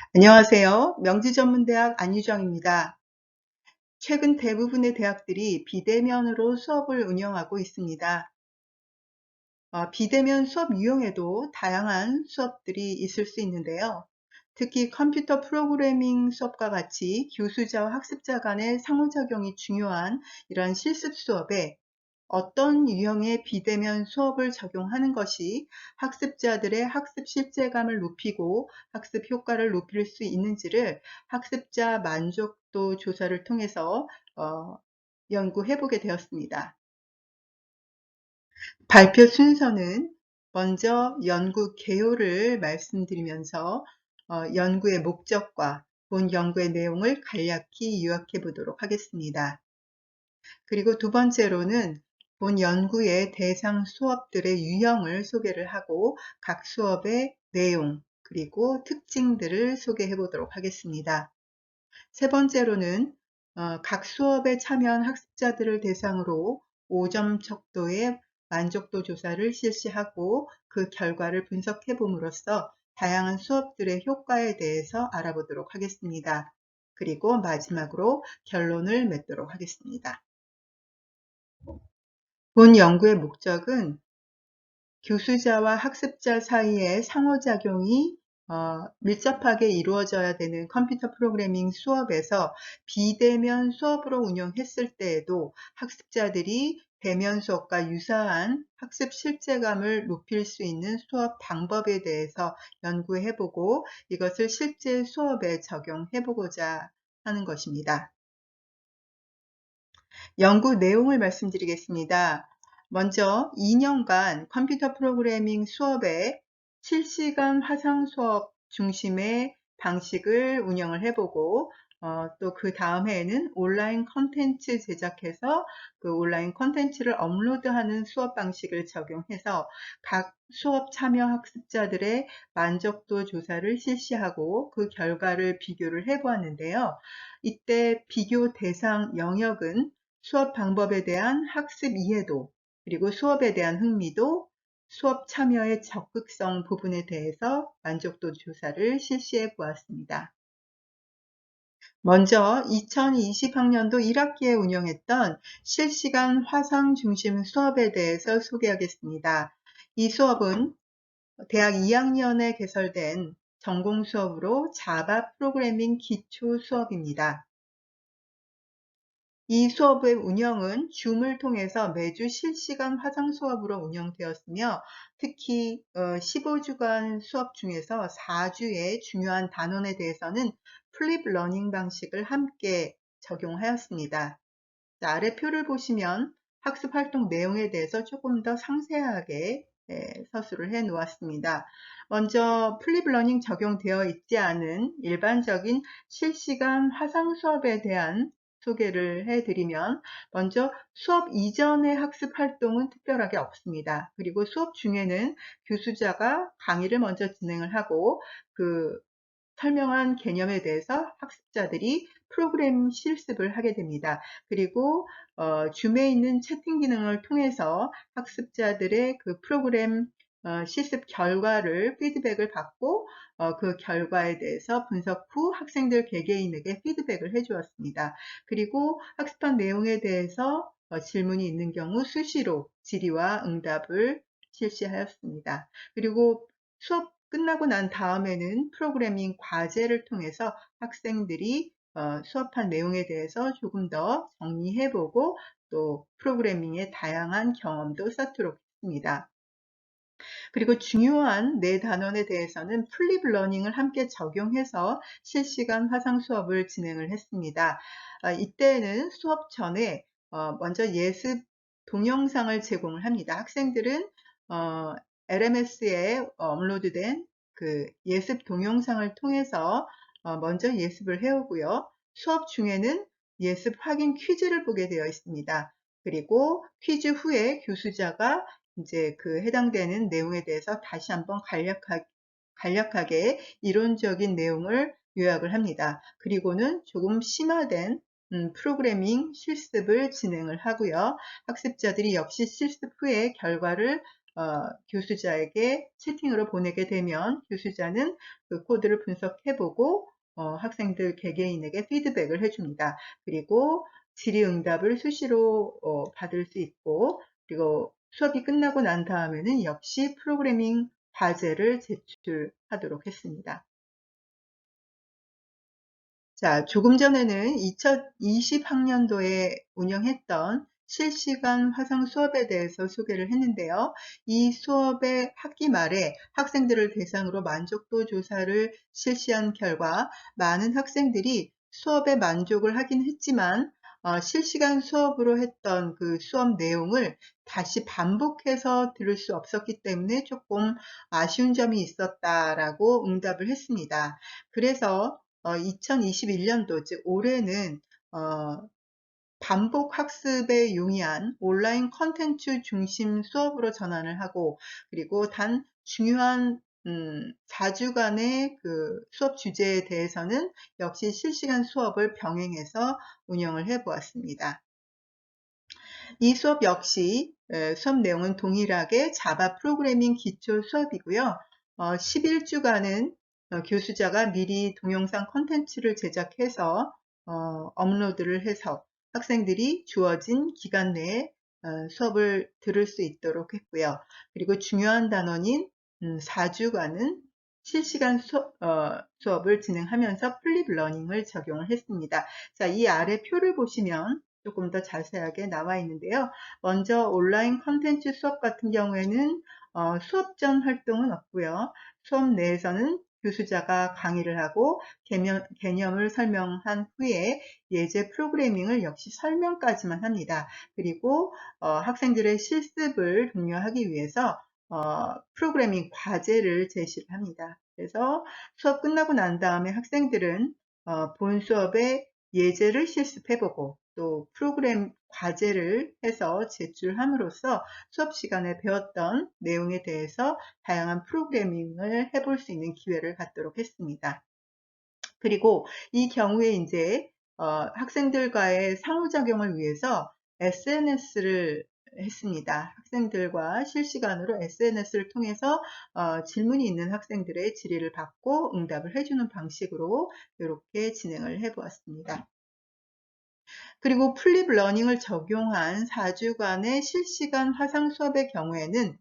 안녕하세요. 명지전문대학 안유정입니다. 최근 대부분의 대학들이 비대면으로 수업을 운영하고 있습니다. 비대면 수업 유형에도 다양한 수업들이 있을 수 있는데요. 특히 컴퓨터 프로그래밍 수업과 같이 교수자와 학습자 간의 상호작용이 중요한 이런 실습 수업에 어떤 유형의 비대면 수업을 적용하는 것이 학습자들의 학습 실제감을 높이고 학습 효과를 높일 수 있는지를 학습자 만족도 조사를 통해서 연구해 보게 되었습니다. 발표 순서는 먼저 연구 개요를 말씀드리면서 연구의 목적과 본 연구의 내용을 간략히 요약해 보도록 하겠습니다. 그리고 두 번째로는 본 연구의 대상 수업들의 유형을 소개를 하고 각 수업의 내용 그리고 특징들을 소개해 보도록 하겠습니다. 세 번째로는 각 수업에 참여한 학습자들을 대상으로 5점 척도의 만족도 조사를 실시하고 그 결과를 분석해 봄으로써 다양한 수업들의 효과에 대해서 알아보도록 하겠습니다. 그리고 마지막으로 결론을 맺도록 하겠습니다. 본 연구의 목적은 교수자와 학습자 사이의 상호작용이 밀접하게 이루어져야 되는 컴퓨터 프로그래밍 수업에서 비대면 수업으로 운영했을 때에도 학습자들이 대면 수업과 유사한 학습 실제감을 높일 수 있는 수업 방법에 대해서 연구해보고 이것을 실제 수업에 적용해보고자 하는 것입니다. 연구 내용을 말씀드리겠습니다. 먼저 2년간 컴퓨터 프로그래밍 수업에 실시간 화상 수업 중심의 방식을 운영을 해보고 또 그 다음 해에는 온라인 컨텐츠 제작해서 그 온라인 컨텐츠를 업로드하는 수업 방식을 적용해서 각 수업 참여 학습자들의 만족도 조사를 실시하고 그 결과를 비교를 해보았는데요. 이때 비교 대상 영역은 수업 방법에 대한 학습 이해도, 그리고 수업에 대한 흥미도, 수업 참여의 적극성 부분에 대해서 만족도 조사를 실시해 보았습니다. 먼저 2020학년도 1학기에 운영했던 실시간 화상 중심 수업에 대해서 소개하겠습니다. 이 수업은 대학 2학년에 개설된 전공 수업으로 자바 프로그래밍 기초 수업입니다. 이 수업의 운영은 줌을 통해서 매주 실시간 화상 수업으로 운영되었으며 특히 15주간 수업 중에서 4주의 중요한 단원에 대해서는 플립 러닝 방식을 함께 적용하였습니다. 아래 표를 보시면 학습 활동 내용에 대해서 조금 더 상세하게 서술을 해 놓았습니다. 먼저 플립 러닝 적용되어 있지 않은 일반적인 실시간 화상 수업에 대한 소개를 해드리면 먼저 수업 이전의 학습 활동은 특별하게 없습니다. 그리고 수업 중에는 교수자가 강의를 먼저 진행을 하고 그 설명한 개념에 대해서 학습자들이 프로그램 실습을 하게 됩니다. 그리고 줌에 있는 채팅 기능을 통해서 학습자들의 그 프로그램 실습 결과를 피드백을 받고 그 결과에 대해서 분석 후 학생들 개개인에게 피드백을 해주었습니다. 그리고 학습한 내용에 대해서 질문이 있는 경우 수시로 질의와 응답을 실시하였습니다. 그리고 수업 끝나고 난 다음에는 프로그래밍 과제를 통해서 학생들이 수업한 내용에 대해서 조금 더 정리해보고 또 프로그래밍의 다양한 경험도 쌓도록 했습니다. 그리고 중요한 네 단원에 대해서는 플립 러닝을 함께 적용해서 실시간 화상 수업을 진행을 했습니다. 이때는 수업 전에 먼저 예습 동영상을 제공을 합니다. 학생들은 LMS에 업로드된 그 예습 동영상을 통해서 먼저 예습을 해오고요. 수업 중에는 예습 확인 퀴즈를 보게 되어 있습니다. 그리고 퀴즈 후에 교수자가 이제 그 해당되는 내용에 대해서 다시 한번 간략하게 이론적인 내용을 요약을 합니다. 그리고는 조금 심화된 프로그래밍 실습을 진행을 하고요. 학습자들이 역시 실습 후에 결과를 교수자에게 채팅으로 보내게 되면 교수자는 그 코드를 분석해보고 학생들 개개인에게 피드백을 해줍니다. 그리고 질의응답을 수시로 받을 수 있고, 그리고 수업이 끝나고 난 다음에는 역시 프로그래밍 과제를 제출하도록 했습니다. 자, 조금 전에는 2020학년도에 운영했던 실시간 화상 수업에 대해서 소개를 했는데요. 이 수업의 학기 말에 학생들을 대상으로 만족도 조사를 실시한 결과 많은 학생들이 수업에 만족을 하긴 했지만 실시간 수업으로 했던 그 수업 내용을 다시 반복해서 들을 수 없었기 때문에 조금 아쉬운 점이 있었다라고 응답을 했습니다. 그래서 2021년도, 즉 올해는 반복 학습에 용이한 온라인 컨텐츠 중심 수업으로 전환을 하고, 그리고 단 중요한 4주간의 그 수업 주제에 대해서는 역시 실시간 수업을 병행해서 운영을 해 보았습니다. 이 수업 역시 수업 내용은 동일하게 자바 프로그래밍 기초 수업이고요. 11주간은 교수자가 미리 동영상 콘텐츠를 제작해서 업로드를 해서 학생들이 주어진 기간 내에 수업을 들을 수 있도록 했고요. 그리고 중요한 단원인 4주간은 실시간 수업을 진행하면서 플립 러닝을 적용을 했습니다. 자, 이 아래 표를 보시면 조금 더 자세하게 나와 있는데요. 먼저 온라인 컨텐츠 수업 같은 경우에는 수업 전 활동은 없고요. 수업 내에서는 교수자가 강의를 하고 개념을 설명한 후에 예제 프로그래밍을 역시 설명까지만 합니다. 그리고 학생들의 실습을 독려하기 위해서 프로그래밍 과제를 제시를 합니다. 그래서 수업 끝나고 난 다음에 학생들은 본 수업의 예제를 실습해보고 또 프로그램 과제를 해서 제출함으로써 수업 시간에 배웠던 내용에 대해서 다양한 프로그래밍을 해볼 수 있는 기회를 갖도록 했습니다. 그리고 이 경우에 이제 학생들과의 상호작용을 위해서 SNS를 했습니다. 학생들과 실시간으로 SNS를 통해서 질문이 있는 학생들의 질의를 받고 응답을 해주는 방식으로 이렇게 진행을 해 보았습니다. 그리고 플립 러닝을 적용한 4주간의 실시간 화상 수업의 경우에는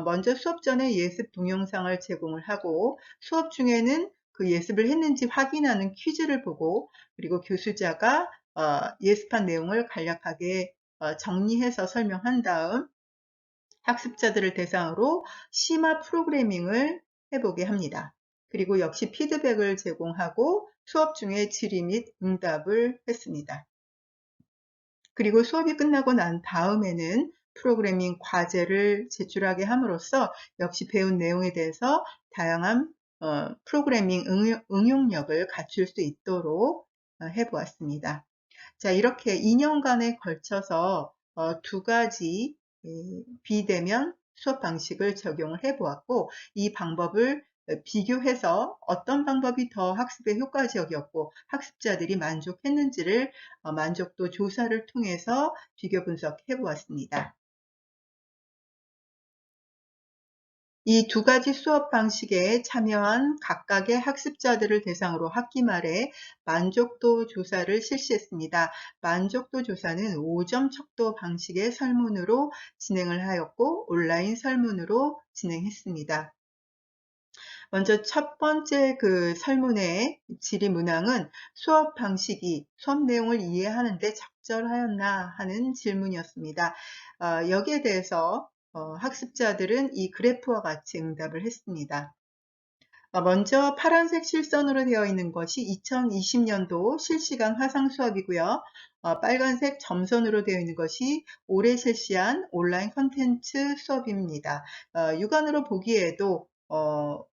먼저 수업 전에 예습 동영상을 제공을 하고 수업 중에는 그 예습을 했는지 확인하는 퀴즈를 보고, 그리고 교수자가 예습한 내용을 간략하게 정리해서 설명한 다음 학습자들을 대상으로 심화 프로그래밍을 해보게 합니다. 그리고 역시 피드백을 제공하고 수업 중에 질의 및 응답을 했습니다. 그리고 수업이 끝나고 난 다음에는 프로그래밍 과제를 제출하게 함으로써 역시 배운 내용에 대해서 다양한 프로그래밍 응용력을 갖출 수 있도록 해보았습니다. 자, 이렇게 2년간에 걸쳐서 두 가지 비대면 수업 방식을 적용을 해보았고, 이 방법을 비교해서 어떤 방법이 더 학습에 효과적이었고 학습자들이 만족했는지를 만족도 조사를 통해서 비교 분석해 보았습니다. 이 두 가지 수업 방식에 참여한 각각의 학습자들을 대상으로 학기 말에 만족도 조사를 실시했습니다. 만족도 조사는 5점 척도 방식의 설문으로 진행을 하였고 온라인 설문으로 진행했습니다. 먼저 첫 번째 그 설문의 질의 문항은 수업 방식이 수업 내용을 이해하는데 적절하였나 하는 질문이었습니다. 여기에 대해서 학습자들은 이 그래프와 같이 응답을 했습니다. 먼저 파란색 실선으로 되어 있는 것이 2020년도 실시간 화상 수업이고요. 빨간색 점선으로 되어 있는 것이 올해 실시한 온라인 컨텐츠 수업입니다. 육안으로 보기에도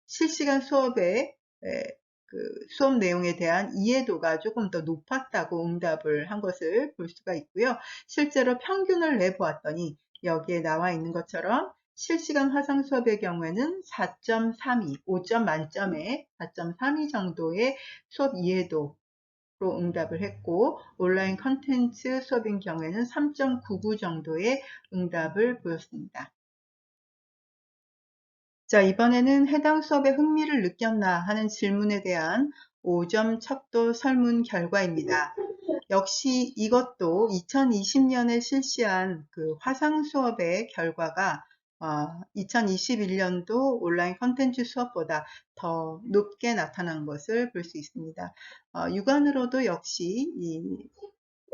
실시간 수업의 그 수업 내용에 대한 이해도가 조금 더 높았다고 응답을 한 것을 볼 수가 있고요. 실제로 평균을 내보았더니 여기에 나와 있는 것처럼 실시간 화상 수업의 경우에는 4.32, 5점 만점에 4.32 정도의 수업 이해도로 응답을 했고, 온라인 컨텐츠 수업인 경우에는 3.99 정도의 응답을 보였습니다. 자, 이번에는 해당 수업에 흥미를 느꼈나 하는 질문에 대한 5점 척도 설문 결과입니다. 역시 이것도 2020년에 실시한 그 화상 수업의 결과가 2021년도 온라인 컨텐츠 수업보다 더 높게 나타난 것을 볼 수 있습니다. 육안으로도 역시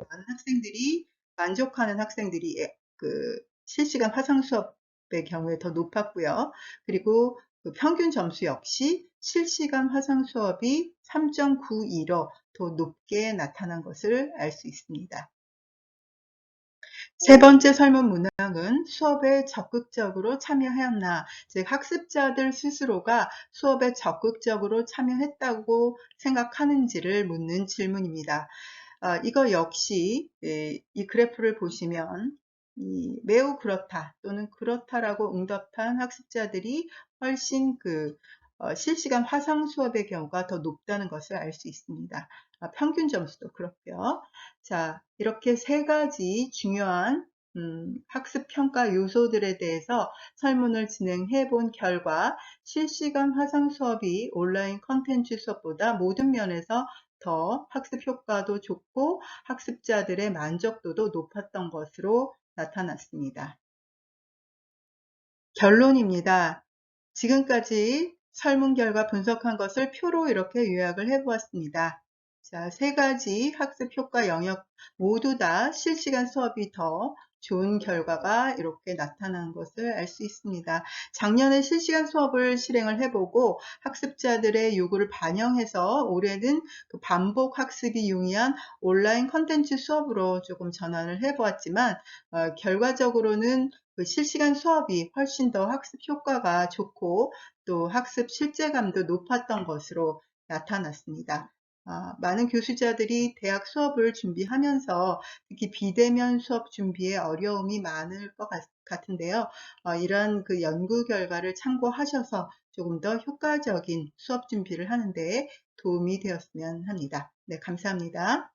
많은 학생들이 만족하는 학생들이 그 실시간 화상 수업의 경우에 더 높았고요. 그리고 그 평균 점수 역시 실시간 화상 수업이 3.92로 더 높게 나타난 것을 알 수 있습니다. 세 번째 설문 문항은 수업에 적극적으로 참여하였나, 즉 학습자들 스스로가 수업에 적극적으로 참여했다고 생각하는지를 묻는 질문입니다. 이거 역시 이 그래프를 보시면 매우 그렇다 또는 그렇다라고 응답한 학습자들이 훨씬 실시간 화상 수업의 경우가 더 높다는 것을 알 수 있습니다. 평균 점수도 그렇고요. 자, 이렇게 세 가지 중요한 학습 평가 요소들에 대해서 설문을 진행해 본 결과 실시간 화상 수업이 온라인 컨텐츠 수업보다 모든 면에서 더 학습 효과도 좋고 학습자들의 만족도도 높았던 것으로 나타났습니다. 결론입니다. 지금까지 설문 결과 분석한 것을 표로 이렇게 요약을 해보았습니다. 자, 세 가지 학습 효과 영역 모두 다 실시간 수업이 더 좋은 결과가 이렇게 나타난 것을 알 수 있습니다. 작년에 실시간 수업을 실행을 해보고 학습자들의 요구를 반영해서 올해는 그 반복 학습이 용이한 온라인 컨텐츠 수업으로 조금 전환을 해보았지만 결과적으로는 그 실시간 수업이 훨씬 더 학습 효과가 좋고 또 학습 실제감도 높았던 것으로 나타났습니다. 많은 교수자들이 대학 수업을 준비하면서 특히 비대면 수업 준비에 어려움이 많을 것 같은데요. 이런 그 연구 결과를 참고하셔서 조금 더 효과적인 수업 준비를 하는 데 도움이 되었으면 합니다. 네, 감사합니다.